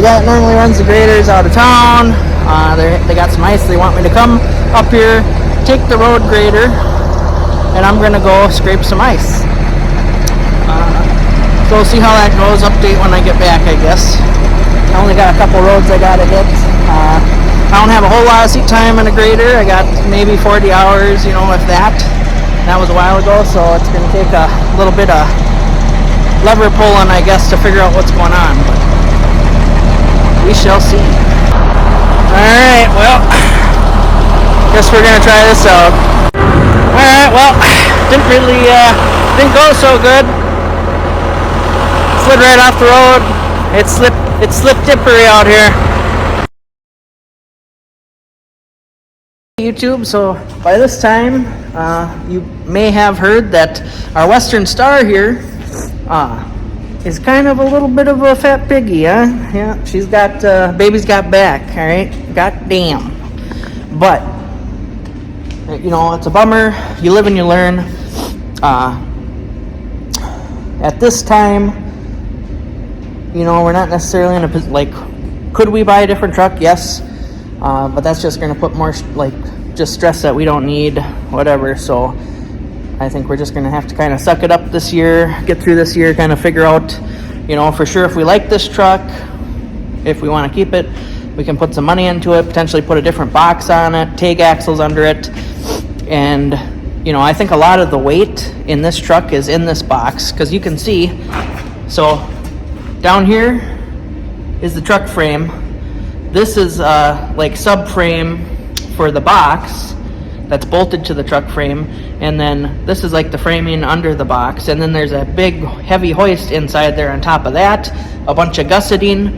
the guy that normally runs the grader's out of town. They got some ice. They want me to come up here, take the road grader, and I'm gonna go scrape some ice. So we'll see how that goes. Update when I get back, I guess. I only got a couple roads I gotta hit. I don't have a whole lot of seat time in a grader. I got maybe 40 hours, if that. That was a while ago, so it's gonna take a little bit of lever pulling, I guess, to figure out what's going on. But we shall see. Alright, well, guess we're gonna try this out. Alright, well, didn't go so good. Slid right off the road. It's slip dippery out here. YouTube, so by this time you may have heard that our Western Star here is kind of a little bit of a fat piggy, huh? Yeah, she's got baby's got back, all right? God damn. But it's a bummer. You live and you learn. At this time, we're not necessarily in a could we buy a different truck? Yes. But that's just going to put more just stress that we don't need, whatever. So I think we're just going to have to kind of suck it up this year, get through this year, kind of figure out, for sure if we like this truck, if we want to keep it, we can put some money into it, potentially put a different box on it, tag axles under it. And, I think a lot of the weight in this truck is in this box, because you can see, so down here is the truck frame. This is subframe for the box that's bolted to the truck frame, and then this is the framing under the box, and then there's a big heavy hoist inside there on top of that, a bunch of gusseting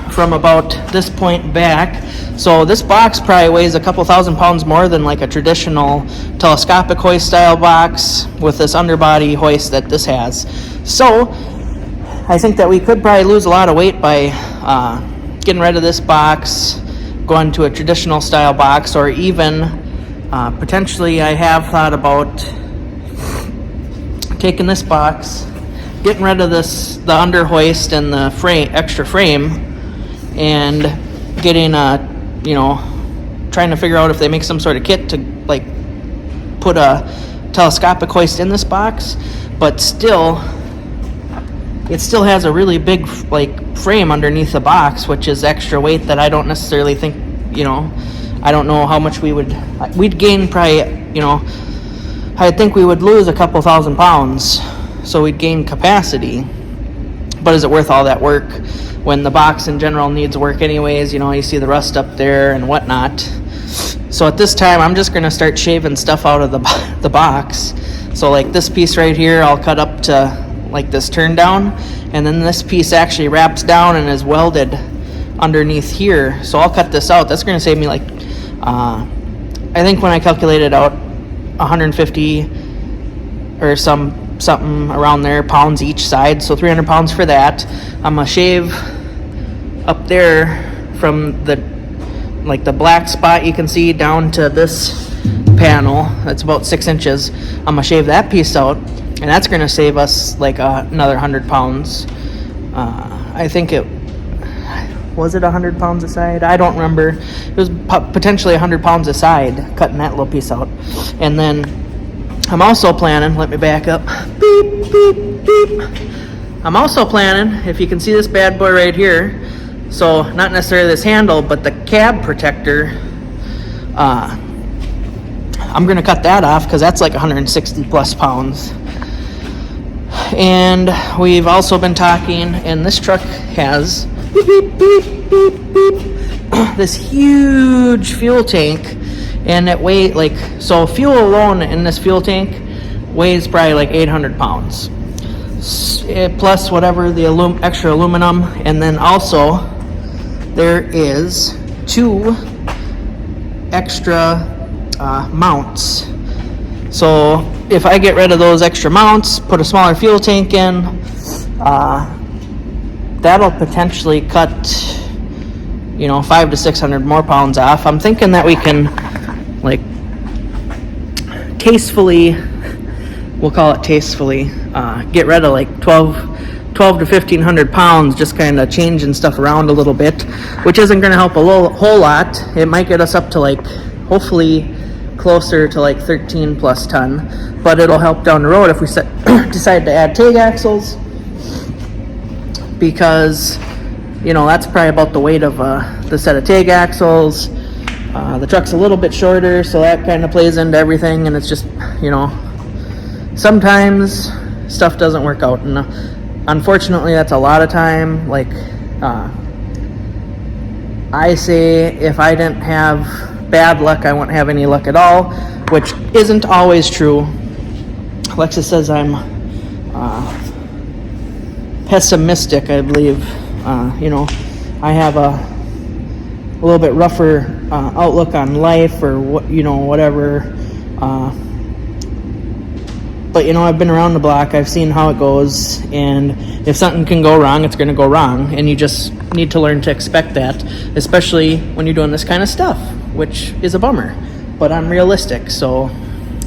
from about this point back. So this box probably weighs a couple thousand pounds more than a traditional telescopic hoist style box with this underbody hoist that this has. So I think that we could probably lose a lot of weight by getting rid of this box, going to a traditional style box, or even potentially I have thought about taking this box, getting rid of the under hoist and the extra frame, and getting trying to figure out if they make some sort of kit to put a telescopic hoist in this box, but still it still has a really big frame underneath the box, which is extra weight that I don't necessarily think, I don't know how much we'd gain probably, I think we would lose a couple thousand pounds, so we'd gain capacity. But is it worth all that work when the box in general needs work anyways? You see the rust up there and whatnot. So at this time, I'm just gonna start shaving stuff out of the box. So this piece right here, I'll cut up to this turn down, and then this piece actually wraps down and is welded underneath here. So I'll cut this out. That's going to save me I think when I calculated out 150 or something around there pounds each side, so 300 pounds for that. I'm gonna shave up there from the black spot you can see down to this panel. That's about 6 inches. I'm gonna shave that piece out, and that's going to save us another 100 pounds. I think was it 100 pounds a side? I don't remember. It was potentially 100 pounds a side, cutting that little piece out. And then I'm also planning, let me back up. Beep, beep, beep. I'm also planning, if you can see this bad boy right here, so not necessarily this handle, but the cab protector, I'm going to cut that off because that's 160 plus pounds. And we've also been talking, and this truck has beep, beep, beep, beep, this huge fuel tank, and it weighs so fuel alone in this fuel tank weighs probably 800 pounds plus whatever the extra aluminum. And then also there is 2 extra mounts. So if I get rid of those extra mounts, put a smaller fuel tank in, that'll potentially cut 500 to 600 more pounds off. I'm thinking that we can tastefully, we'll call it tastefully, get rid of 12 12 to 1500 pounds, just kind of changing stuff around a little bit, which isn't going to help a whole lot. It might get us up to like, hopefully closer to like 13 plus ton, but it'll help down the road if we decide to add tag axles, because you know that's probably about the weight of the set of tag axles. The truck's a little bit shorter, so that kind of plays into everything, and it's just, you know, sometimes stuff doesn't work out, and unfortunately that's a lot of time. Like I say, if I didn't have bad luck, I won't have any luck at all, which isn't always true. Alexis says I'm pessimistic, I believe. You know, I have a little bit rougher outlook on life, or what, you know, whatever. But you know, I've been around the block, I've seen how it goes, and if something can go wrong, it's going to go wrong, and you just need to learn to expect that, especially when you're doing this kind of stuff, which is a bummer, but I'm realistic. So,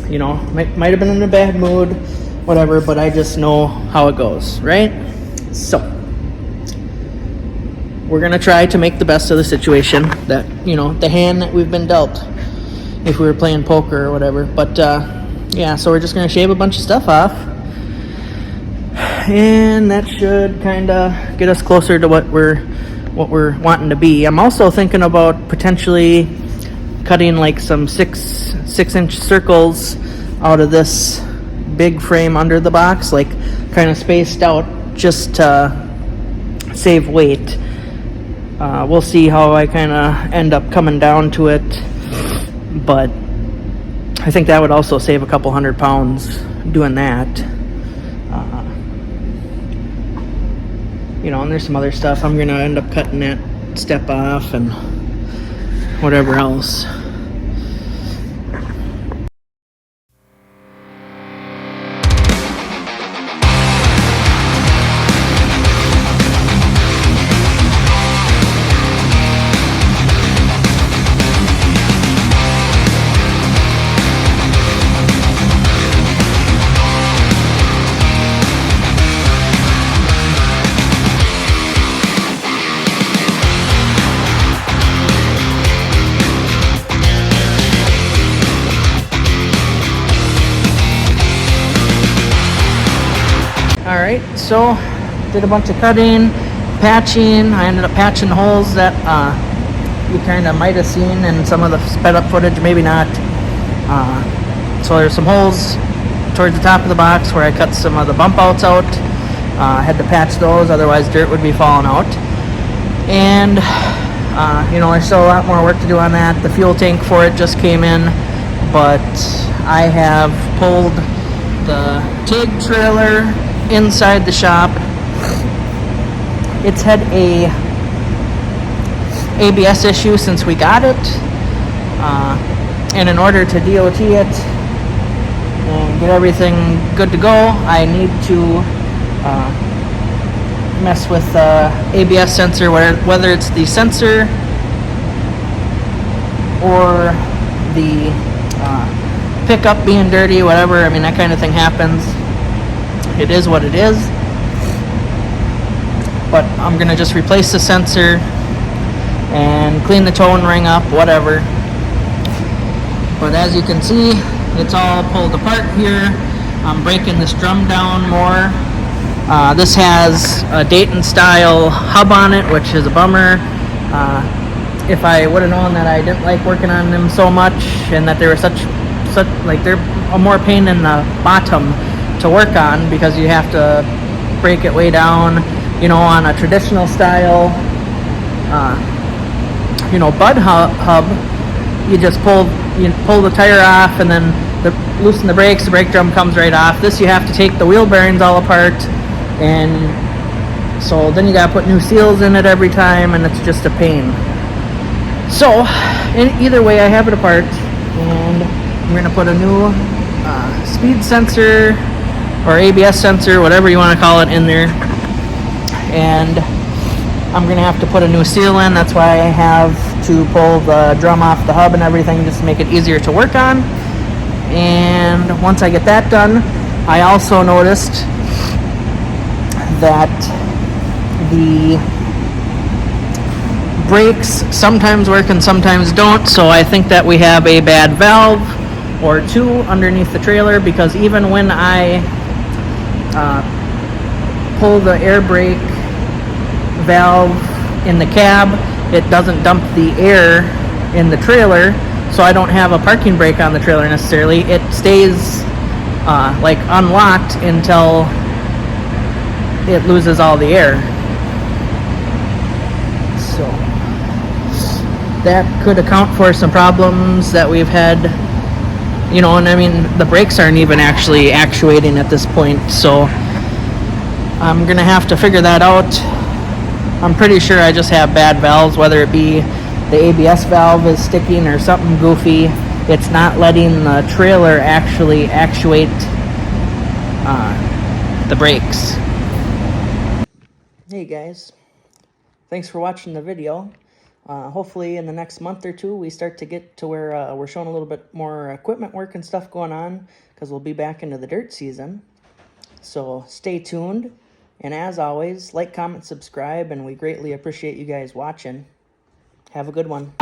you know, might have been in a bad mood, whatever, but I just know how it goes, right? So we're gonna try to make the best of the situation, that, you know, the hand that we've been dealt, if we were playing poker or whatever. But yeah, so we're just gonna shave a bunch of stuff off, and that should kind of get us closer to what we're wanting to be. I'm also thinking about potentially cutting like some 6-inch circles out of this big frame under the box, like kind of spaced out, just to save weight. We'll see how I kind of end up coming down to it, but I think that would also save a couple 100 pounds doing that. You know, and there's some other stuff. I'm gonna end up cutting that step off and whatever else. Alright, so did a bunch of cutting, patching. I ended up patching holes that you kind of might have seen in some of the sped up footage, maybe not. So there's some holes towards the top of the box where I cut some of the bump outs out. I had to patch those, otherwise dirt would be falling out. And you know, there's still a lot more work to do on that. The fuel tank for it just came in, but I have pulled the TIG trailer inside the shop. It's had a ABS issue since we got it, and in order to DOT it and get everything good to go, I need to mess with the ABS sensor, whether it's the sensor or the pickup being dirty, whatever. I mean, that kind of thing happens. It is what it is. But I'm gonna just replace the sensor and clean the towing ring up, whatever. But as you can see, it's all pulled apart here. I'm breaking this drum down more. This has a Dayton style hub on it, which is a bummer. If I would have known that I didn't like working on them so much, and that they were such like, they're a more pain in the bottom to work on, because you have to break it way down. You know, on a traditional style, you know, bud hub, you just pull the tire off and then loosen the brakes. The brake drum comes right off. This, you have to take the wheel bearings all apart, and so then you gotta put new seals in it every time, and it's just a pain. So, either way, I have it apart, and I'm gonna put a new speed sensor or ABS sensor, whatever you want to call it, in there. And I'm gonna have to put a new seal in. That's why I have to pull the drum off the hub and everything, just to make it easier to work on. And once I get that done, I also noticed that the brakes sometimes work and sometimes don't, so I think that we have a bad valve or two underneath the trailer, because even when I pull the air brake valve in the cab, it doesn't dump the air in the trailer, so I don't have a parking brake on the trailer necessarily. It stays like unlocked until it loses all the air. So that could account for some problems that we've had, you know, and I mean, the brakes aren't even actually actuating at this point, so I'm gonna have to figure that out. I'm pretty sure I just have bad valves, whether it be the ABS valve is sticking or something goofy. It's not letting the trailer actually actuate the brakes. Hey guys, thanks for watching the video. Hopefully in the next month or two we start to get to where we're showing a little bit more equipment work and stuff going on, because we'll be back into the dirt season. So stay tuned, and as always, like, comment, subscribe, and we greatly appreciate you guys watching. Have a good one.